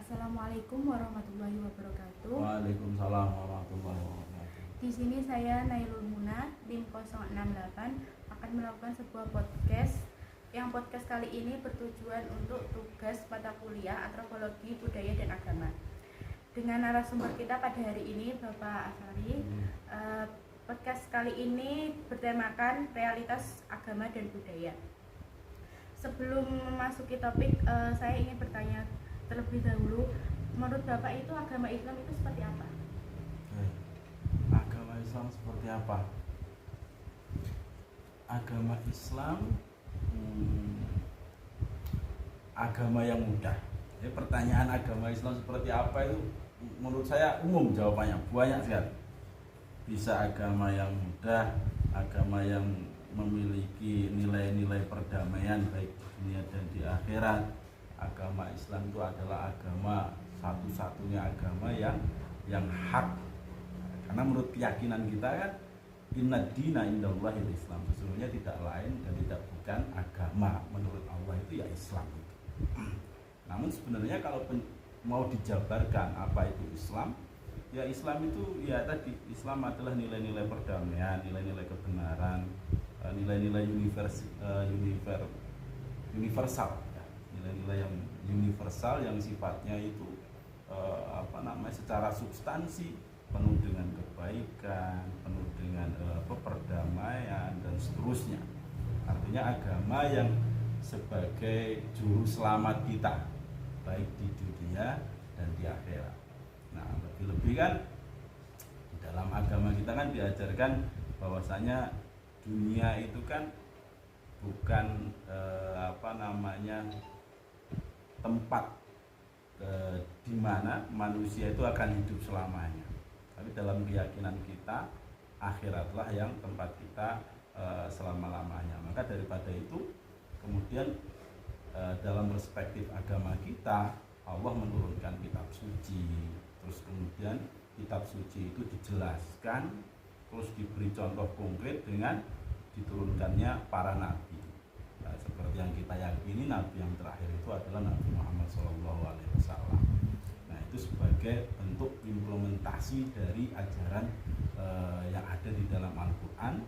Assalamualaikum warahmatullahi wabarakatuh. Waalaikumsalam warahmatullahi wabarakatuh. Di sini saya Nailul Muna, tim 068 akan melakukan sebuah podcast. Yang podcast kali ini bertujuan untuk tugas mata kuliah Antropologi, Budaya dan Agama. Dengan narasumber kita pada hari ini Bapak Asari. Podcast kali ini bertemakan realitas agama dan budaya. Sebelum memasuki topik, saya ingin bertanya terlebih dahulu, menurut Bapak itu agama Islam itu seperti apa? Agama Islam seperti apa? Agama Islam agama yang mudah. Jadi pertanyaan agama Islam seperti apa itu menurut saya umum jawabannya, banyak sekali. Bisa agama yang mudah, agama yang memiliki nilai-nilai perdamaian baik di dunia dan di akhirat. Agama Islam itu adalah agama satu-satunya agama yang hak. Karena menurut keyakinan kita kan inna dina indallahil Islam, sesungguhnya tidak lain dan tidak bukan agama menurut Allah itu ya Islam itu. Namun sebenarnya kalau mau dijabarkan apa itu Islam, ya Islam itu ya tadi, Islam adalah nilai-nilai perdamaian, nilai-nilai kebenaran, nilai-nilai universal, nilai-nilai yang universal yang sifatnya itu secara substansi penuh dengan kebaikan, penuh dengan perdamaian dan seterusnya. Artinya agama yang sebagai juru selamat kita baik di dunia dan di akhirat. Nah, lebih-lebih kan di dalam agama kita kan diajarkan bahwasanya dunia itu kan bukan tempat di mana manusia itu akan hidup selamanya. Tapi dalam keyakinan kita akhiratlah yang tempat kita selama-lamanya. Maka daripada itu kemudian dalam perspektif agama kita Allah menurunkan kitab suci. Terus kemudian kitab suci itu dijelaskan, terus diberi contoh konkret dengan diturunkannya para nabi. Nah, seperti yang kita yakini nabi yang terakhir itu adalah Nabi Muhammad SAW. Nah, itu sebagai bentuk implementasi dari ajaran yang ada di dalam Al-Quran,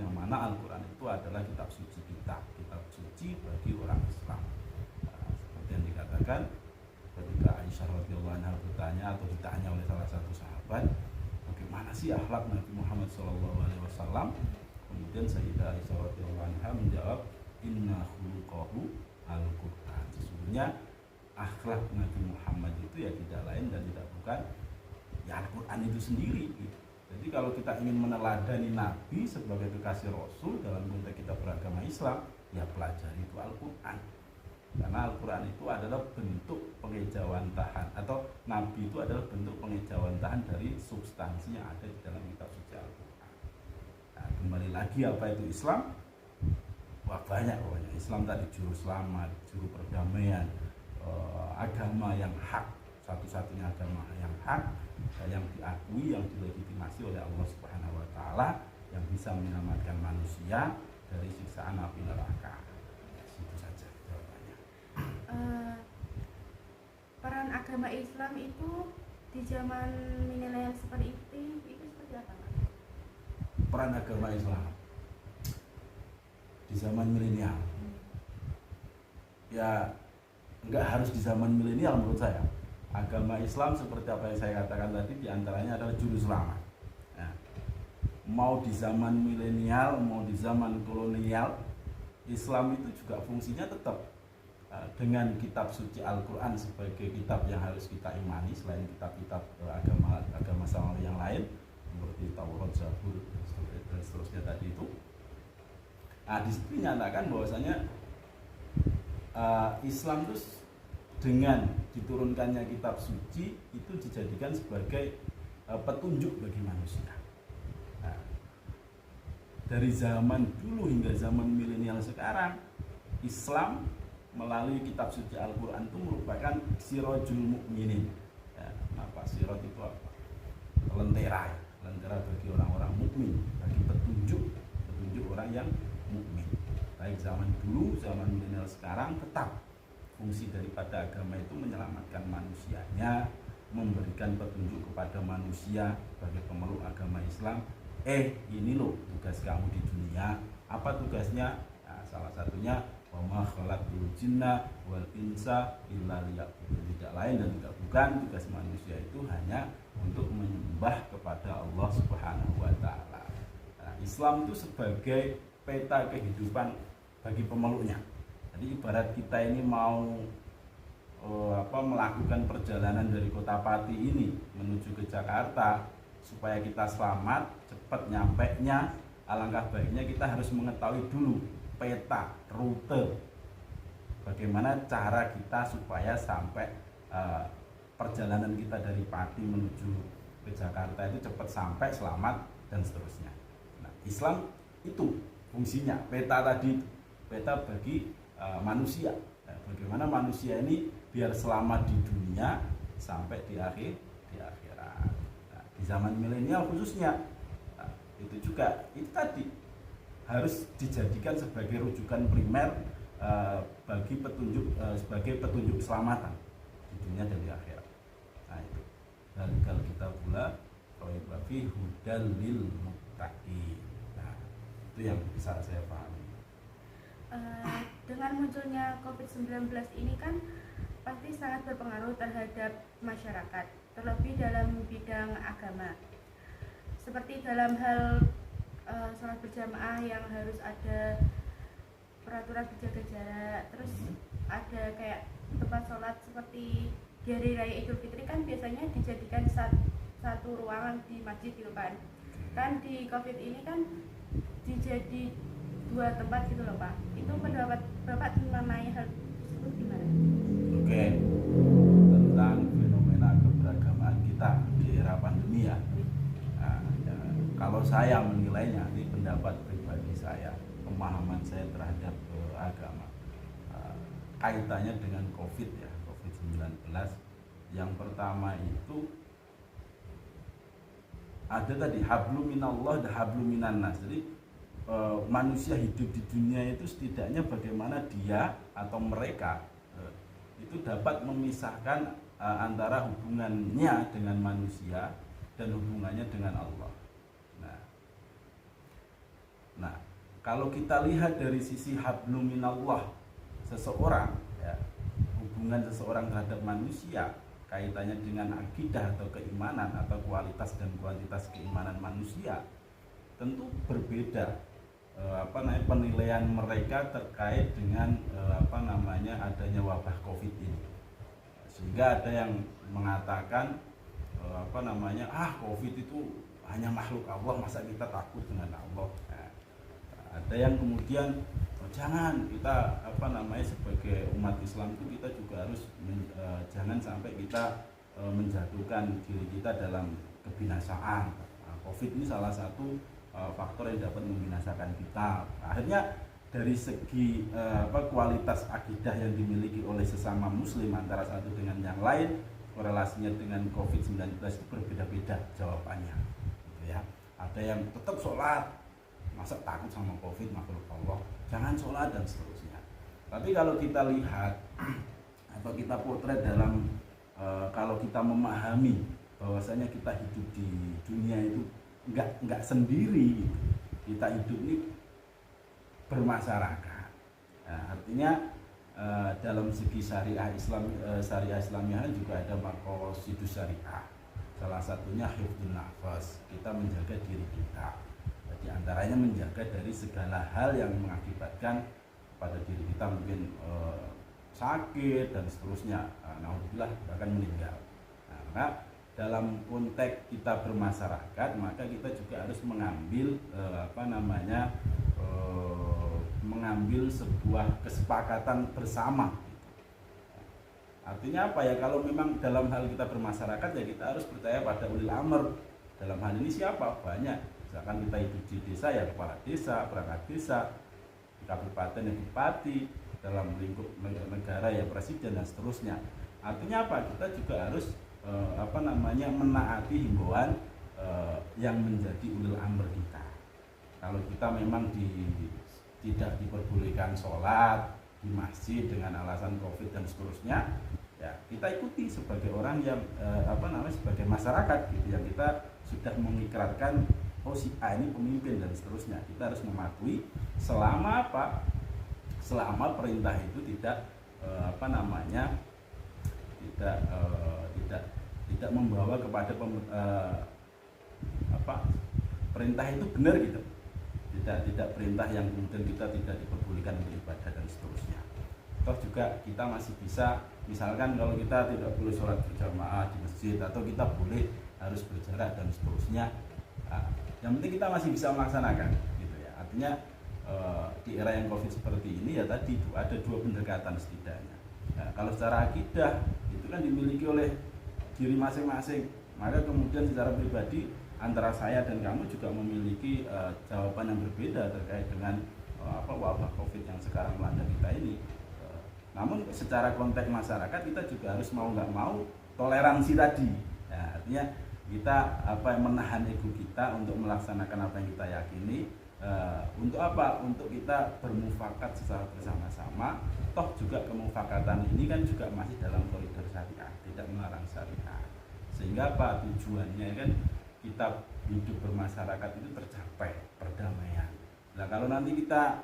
yang mana Al-Quran itu adalah kitab suci kita, kitab suci bagi orang Islam. Nah, seperti yang dikatakan ketika Aisyah radhiyallahu anha bertanya atau ditanya oleh salah satu sahabat, bagaimana sih akhlak Nabi Muhammad SAW? Kemudian Sayyidah Aisyah radhiyallahu anha menjawab, inna khuluqahu al-Quran. Sesungguhnya akhlak Nabi Muhammad itu ya tidak lain dan tidak bukan ya Al-Quran itu sendiri gitu. Jadi kalau kita ingin meneladani Nabi sebagai kekasih Rasul dalam konteks kita beragama Islam, ya pelajari itu Al-Quran. Karena Al-Quran itu adalah bentuk pengejawantahan, atau Nabi itu adalah bentuk pengejawantahan dari substansi yang ada di dalam kitab suci Al-Quran. Nah, kembali lagi apa itu Islam? Wah, banyak pokoknya. Islam tadi juru selamat, juru perdamaian, agama yang hak, satu-satunya agama yang hak, yang diakui, yang dilegitimasi oleh Allah Subhanahu wa taala, yang bisa menyelamatkan manusia dari siksaan api neraka. Itu saja jawabannya. Peran agama Islam itu di zaman milenial seperti itu seperti apa, Pak? Peran agama Islam di zaman milenial, ya nggak harus di zaman milenial menurut saya. Agama Islam seperti apa yang saya katakan tadi, diantaranya adalah juru selamat. Nah, mau di zaman milenial, mau di zaman kolonial, Islam itu juga fungsinya tetap dengan kitab suci Al-Quran sebagai kitab yang harus kita imani selain kitab-kitab agama samawi yang lain seperti Taurat, Zabur dan seterusnya tadi itu. Nah, di situ dinyatakan bahwasanya Islam itu dengan diturunkannya kitab suci itu dijadikan sebagai petunjuk bagi manusia. Nah, dari zaman dulu hingga zaman milenial sekarang, Islam melalui kitab suci Al-Quran itu merupakan sirajul mukminin. Ya, apa siraj itu apa? Lentera bagi orang-orang mukmin, bagi petunjuk orang yang mukmin. Baik zaman dulu, zaman milenial sekarang, tetap fungsi daripada agama itu menyelamatkan manusianya, memberikan petunjuk kepada manusia sebagai pemeluk agama Islam. Ini loh tugas kamu di dunia. Apa tugasnya? Nah, salah satunya wa ma khalaqtul jinna wal insa illa liya'budun. Tidak lain dan tidak bukan, tugas manusia itu hanya untuk menyembah kepada Allah Subhanahu wa taala. Nah, Islam itu sebagai peta kehidupan bagi pemeluknya. Jadi ibarat kita ini mau melakukan perjalanan dari Kota Pati ini menuju ke Jakarta, supaya kita selamat, cepat nyampenya, alangkah baiknya kita harus mengetahui dulu peta, rute, bagaimana cara kita supaya sampai perjalanan kita dari Pati menuju ke Jakarta itu cepat sampai, selamat, dan seterusnya. Nah, Islam itu fungsinya, peta tadi, peta bagi manusia. Nah, bagaimana manusia ini biar selamat di dunia sampai di akhirat. Nah, di zaman milenial khususnya, nah, itu juga itu tadi harus dijadikan sebagai rujukan primer bagi petunjuk sebagai petunjuk keselamatan di dunia dan di akhirat. Nah, itu dalikal kita pula fi hudal lil muttaqin. Nah, itu yang bisa saya pahami. Dengan munculnya COVID-19 ini kan pasti sangat berpengaruh terhadap masyarakat, terlebih dalam bidang agama. Seperti dalam hal sholat berjamaah yang harus ada peraturan berjaga jarak, terus ada kayak tempat sholat seperti di hari raya Idul Fitri kan biasanya dijadikan satu ruangan di masjid gitu kan di COVID ini kan dijadi 2 tempat gitu loh Pak. Itu pendapat Bapak mengenai hal tersebut gimana? Oke, tentang fenomena keberagaman kita di era pandemi ya. Nah, kalau saya menilainya, ini pendapat pribadi saya, pemahaman saya terhadap agama, kaitannya dengan COVID ya, COVID-19. Yang pertama itu ada tadi hablum minallah dan hablum minannas. Jadi manusia hidup di dunia itu setidaknya bagaimana dia atau mereka itu dapat memisahkan antara hubungannya dengan manusia dan hubungannya dengan Allah. Nah, kalau kita lihat dari sisi hablum minallah, seseorang ya, hubungan seseorang terhadap manusia kaitannya dengan akidah atau keimanan atau kualitas dan kuantitas keimanan manusia tentu berbeda penilaian mereka terkait dengan adanya wabah COVID ini. Sehingga ada yang mengatakan COVID itu hanya makhluk Allah, masa kita takut dengan Allah. Nah, ada yang kemudian jangan kita sebagai umat Islam itu kita juga harus jangan sampai kita menjatuhkan diri kita dalam kebinasaan. Nah, COVID ini salah satu faktor yang dapat membinasakan kita. Akhirnya dari segi kualitas akidah yang dimiliki oleh sesama muslim antara satu dengan yang lain, korelasinya dengan COVID-19 itu berbeda-beda jawabannya gitu ya. Ada yang tetap sholat, masa takut sama COVID, makhluk Allah, jangan sholat dan seterusnya. Tapi kalau kita lihat atau kita potret dalam kalau kita memahami bahwasanya kita hidup di dunia itu enggak sendiri, kita hidup ini bermasyarakat. Nah, artinya dalam segi syariah Islamiyah juga ada maqasidus syariah. Salah satunya hifdzun nafas, kita menjaga diri kita. Jadi antaranya menjaga dari segala hal yang mengakibatkan pada diri kita mungkin sakit dan seterusnya. Naudzubillah bahkan meninggal. Nah, dalam konteks kita bermasyarakat, maka kita juga harus mengambil mengambil sebuah kesepakatan bersama. Artinya apa ya? Kalau memang dalam hal kita bermasyarakat ya kita harus percaya pada ulil amr. Dalam hal ini siapa? Banyak. Misalkan kita hidup di desa ya kepala desa, perangkat desa, di kabupaten ya bupati, dalam lingkup negara ya presiden dan seterusnya. Artinya apa? Kita juga harus menaati himbauan yang menjadi ulil amr kita. Kalau kita memang tidak diperbolehkan sholat di masjid dengan alasan COVID dan seterusnya, ya kita ikuti sebagai orang yang sebagai masyarakat gitu, yang kita sudah mengikrarkan oh si A ini pemimpin dan seterusnya. Kita harus mematuhi selama selama perintah itu tidak tidak membawa kepada perintah itu benar gitu, tidak perintah yang kemudian kita tidak diperbolehkan beribadah dan seterusnya. Toh juga kita masih bisa, misalkan kalau kita tidak boleh sholat berjamaah di masjid atau kita boleh harus berjarak dan seterusnya, yang penting kita masih bisa melaksanakan gitu ya. Artinya di era yang COVID seperti ini ya tadi itu ada dua pendekatan setidaknya. Nah, kalau secara akidah itu kan dimiliki oleh diri masing-masing, maka kemudian secara pribadi antara saya dan kamu juga memiliki jawaban yang berbeda terkait dengan wabah COVID yang sekarang melanda kita ini. Namun secara konteks masyarakat kita juga harus mau nggak mau toleransi tadi. Ya, artinya kita menahan ego kita untuk melaksanakan apa yang kita yakini. Untuk apa? Untuk kita bermufakat secara bersama-sama. Toh juga kemufakatan ini kan juga masih dalam koridor syariah, tidak melarang syariah. Sehingga apa tujuannya kan kita hidup bermasyarakat itu tercapai perdamaian. Nah kalau nanti kita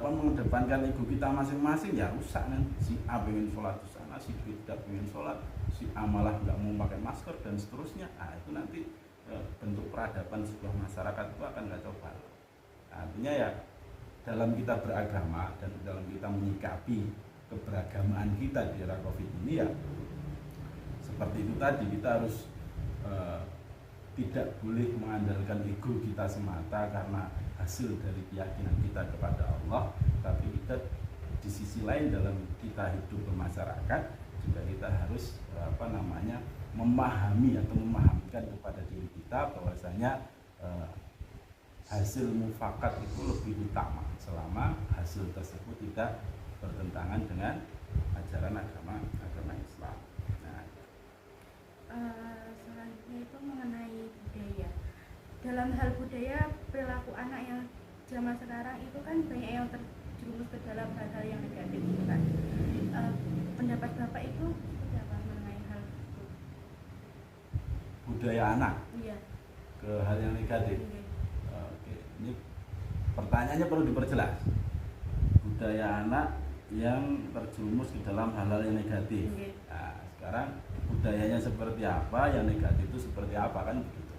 mengedepankan ego kita masing-masing ya rusak kan. Si A pengen sholat di sana, si B tidak pengen sholat, si A malah nggak mau pakai masker dan seterusnya. Itu nanti bentuk peradaban sebuah masyarakat itu akan kacau balau. Artinya ya dalam kita beragama dan dalam kita menyikapi keberagamaan kita di era COVID ini ya seperti itu tadi, kita harus tidak boleh mengandalkan ego kita semata karena hasil dari keyakinan kita kepada Allah, tapi kita di sisi lain dalam kita hidup bermasyarakat juga kita harus memahami atau memahamkan kepada diri kita bahwasanya hasil mufakat itu lebih utama selama hasil tersebut tidak bertentangan dengan ajaran agama Islam. Nah, selanjutnya itu mengenai budaya. Dalam hal budaya, perilaku anak yang zaman sekarang itu kan banyak yang terjerumus ke dalam hal-hal yang negatif gitu kan. Pendapat Bapak itu seperti apa mengenai hal itu? Budaya anak? Iya. Ke hal yang negatif? Iya. Oke, ini pertanyaannya perlu diperjelas. Budaya anak yang terjerumus ke dalam hal-hal yang negatif. Iya. Nah, sekarang budayanya seperti apa, yang negatif itu seperti apa kan begitu?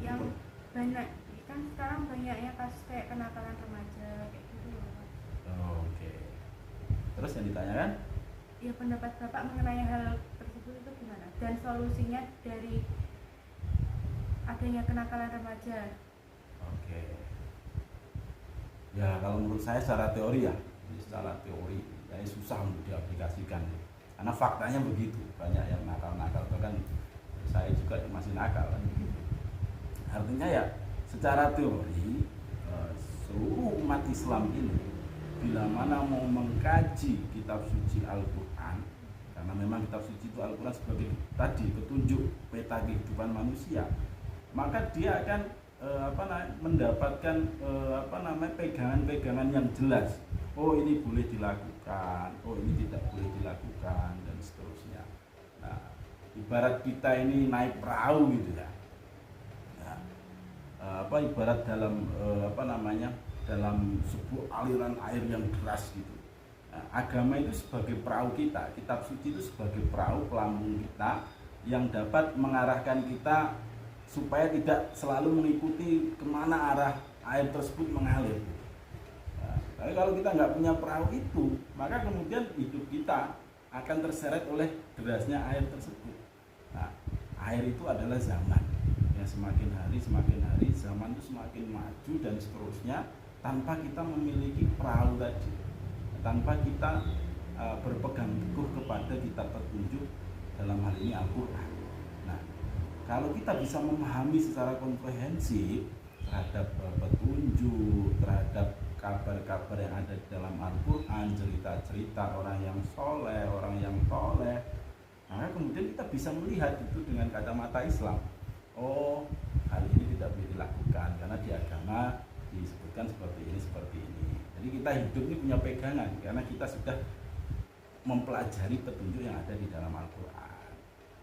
Yang banyak kan sekarang banyaknya kasus kayak kenakalan remaja kayak gitu ya. Oke. Terus yang ditanyakan? Ya pendapat Bapak mengenai hal tersebut itu gimana? Dan solusinya dari adanya kenakalan remaja. Oke. Ya kalau menurut saya secara teori ya susah untuk diaplikasikan. Karena faktanya begitu, banyak yang nakal-nakal, bahkan saya juga masih nakal kan begitu. Artinya ya secara teori seluruh umat Islam ini bila mana mau mengkaji kitab suci Al-Quran, karena memang kitab suci itu Al-Quran sebagai tadi petunjuk peta kehidupan manusia, maka dia akan mendapatkan pegangan-pegangan yang jelas. Oh ini boleh dilakukan, oh ini tidak boleh dilakukan dan seterusnya. Nah, ibarat kita ini naik perahu gitu ya. Ibarat dalam dalam sebuah aliran air yang deras gitu. Nah, agama itu sebagai perahu kita, kitab suci itu sebagai perahu pelambung kita yang dapat mengarahkan kita supaya tidak selalu mengikuti kemana arah air tersebut mengalir. Nah, tapi kalau kita nggak punya perahu itu, maka kemudian hidup kita akan terseret oleh derasnya air tersebut. Nah, air itu adalah zaman yang semakin hari zaman itu semakin maju dan seterusnya tanpa kita memiliki perahu tadi, tanpa kita berpegang teguh kepada kitab petunjuk dalam hal ini Al-Quran. Nah, kalau kita bisa memahami secara komprehensif terhadap petunjuk, terhadap kabar-kabar yang ada di dalam Al-Quran, cerita-cerita orang yang soleh, orang yang toleh, maka kemudian kita bisa melihat itu dengan kacamata Islam. Oh, hal ini tidak boleh dilakukan karena di agama disebutkan seperti ini. Dan Jadi kita hidup ini punya pegangan karena kita sudah mempelajari petunjuk yang ada di dalam Al-Quran.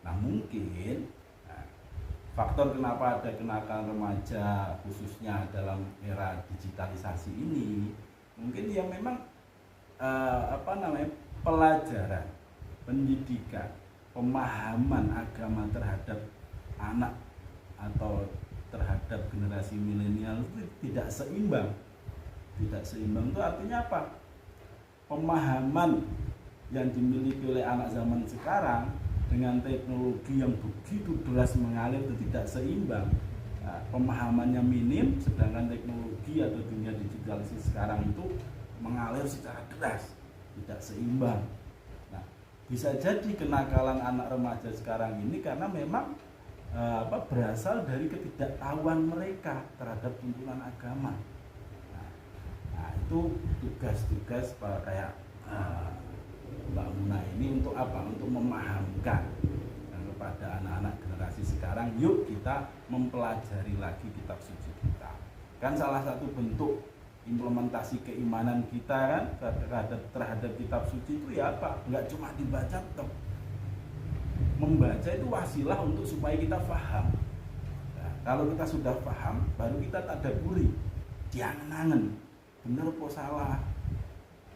Nah mungkin faktor kenapa ada kenakalan remaja khususnya dalam era digitalisasi ini, mungkin ya memang pelajaran, pendidikan, pemahaman agama terhadap anak atau terhadap generasi milenial itu tidak seimbang. Tidak seimbang itu artinya apa? Pemahaman yang dimiliki oleh anak zaman sekarang dengan teknologi yang begitu deras mengalir itu tidak seimbang. Nah, pemahamannya minim, sedangkan teknologi atau dunia digitalisasi sekarang itu mengalir secara deras, tidak seimbang. Nah, bisa jadi kenakalan anak remaja sekarang ini karena memang berasal dari ketidaktahuan mereka terhadap tuntunan agama. Nah, itu tugas-tugas kayak Mbak Muna ini untuk apa? Untuk memahamkan kepada anak-anak generasi sekarang, yuk kita mempelajari lagi kitab suci kita. Kan salah satu bentuk implementasi keimanan kita kan terhadap kitab suci itu ya apa? Enggak cuma dibaca toh. Membaca itu wasilah untuk supaya kita paham. Nah, kalau kita sudah paham, baru kita tadabburi, diangen-angen, benar apa salah,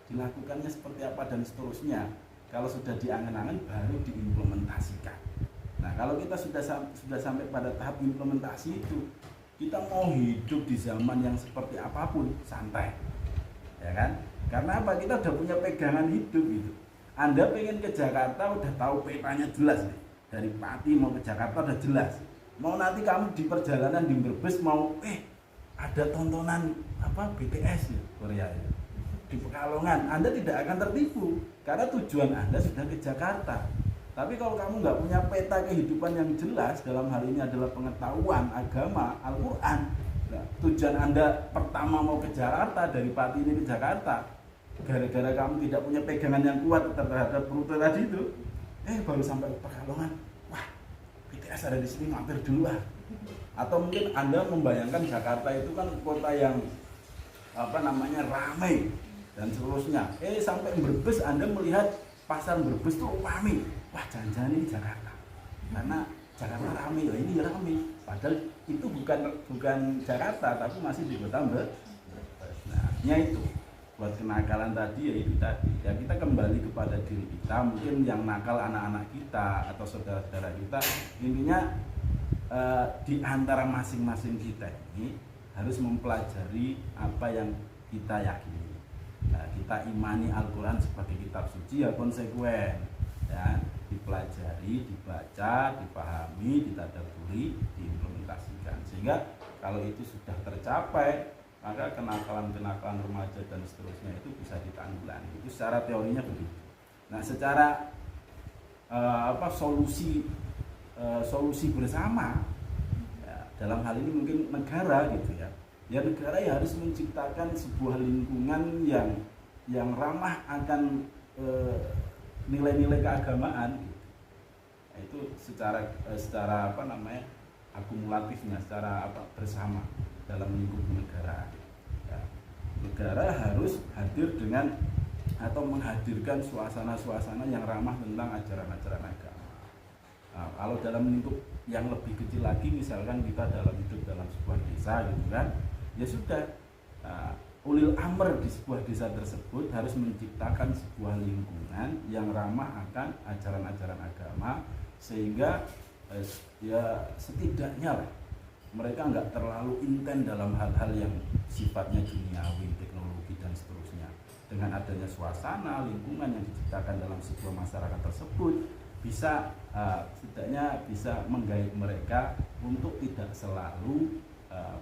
dilakukannya seperti apa dan seterusnya. Kalau sudah diangen-angen, baru diimplementasikan. Nah, kalau kita sudah sampai pada tahap implementasi itu, kita mau hidup di zaman yang seperti apapun santai, ya kan? Karena apa? Kita udah punya pegangan hidup gitu. Anda pengen ke Jakarta udah tahu petanya jelas nih. Dari Pati mau ke Jakarta udah jelas. Mau nanti kamu di perjalanan di Brebes mau ada tontonan BTS ya Korea ya. Di Pekalongan, Anda tidak akan tertipu karena tujuan Anda sudah ke Jakarta. Tapi kalau kamu nggak punya peta kehidupan yang jelas, dalam hal ini adalah pengetahuan agama Al-Quran. Nah, tujuan Anda pertama mau ke Jakarta dari Pati ini ke Jakarta. Gara-gara kamu tidak punya pegangan yang kuat terhadap rute tadi itu, baru sampai ke Pekalongan, wah BTS ada di sini, mampir dulu lah. Atau mungkin Anda membayangkan Jakarta itu kan kota yang ramai dan seterusnya. Sampai Brebes Anda melihat pasar Brebes itu ramai, wah jangan-jangan ini Jakarta, karena Jakarta ramai, ya ini ramai. Padahal itu bukan Jakarta, tapi masih di kota Brebes. Nah, itu. Buat kenakalan tadi ya itu tadi ya, kita kembali kepada diri kita. Mungkin yang nakal anak-anak kita atau saudara-saudara kita, intinya di antara masing-masing kita ini harus mempelajari apa yang kita yakini. Nah, kita imani Al-Quran sebagai kitab suci ya konsekuen ya, dipelajari, dibaca, dipahami, ditadabburi, diimplementasikan. Sehingga kalau itu sudah tercapai, maka kenakalan-kenakalan remaja dan seterusnya itu bisa ditanggulangi. Itu secara teorinya begitu. Nah, secara solusi bersama ya, dalam hal ini mungkin negara gitu ya. Ya negara ya harus menciptakan sebuah lingkungan yang ramah akan nilai-nilai keagamaan gitu. Nah, itu secara akumulatifnya, secara bersama dalam lingkup negara ya, negara harus hadir dengan atau menghadirkan suasana-suasana yang ramah tentang ajaran-ajaran agama. Nah, kalau dalam lingkup yang lebih kecil lagi, misalkan kita hidup dalam sebuah desa gitu kan, ya sudah, ulil amr di sebuah desa tersebut harus menciptakan sebuah lingkungan yang ramah akan ajaran-ajaran agama, sehingga ya setidaknya lah mereka nggak terlalu intens dalam hal-hal yang sifatnya duniawi, teknologi dan seterusnya. Dengan adanya suasana lingkungan yang diciptakan dalam sebuah masyarakat tersebut, bisa setidaknya bisa menggait mereka untuk tidak selalu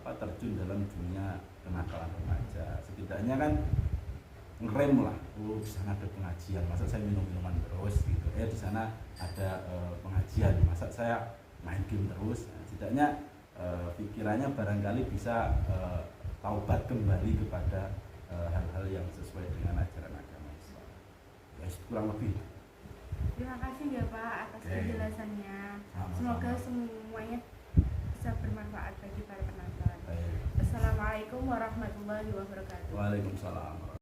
terjun dalam dunia kenakalan remaja. Setidaknya kan ngerem lah, di sana ada pengajian, masa saya minum-minuman terus gitu. Di sana ada pengajian, masa saya main game terus. Nah, setidaknya pikirannya barangkali bisa taubat kembali kepada hal-hal yang sesuai dengan ajaran agama Islam. Ya, kurang lebih. Terima kasih ya Pak atas penjelasannya. Sama-sama. Semoga semuanya bisa bermanfaat bagi para penonton. Assalamualaikum warahmatullahi wabarakatuh. Waalaikumsalam.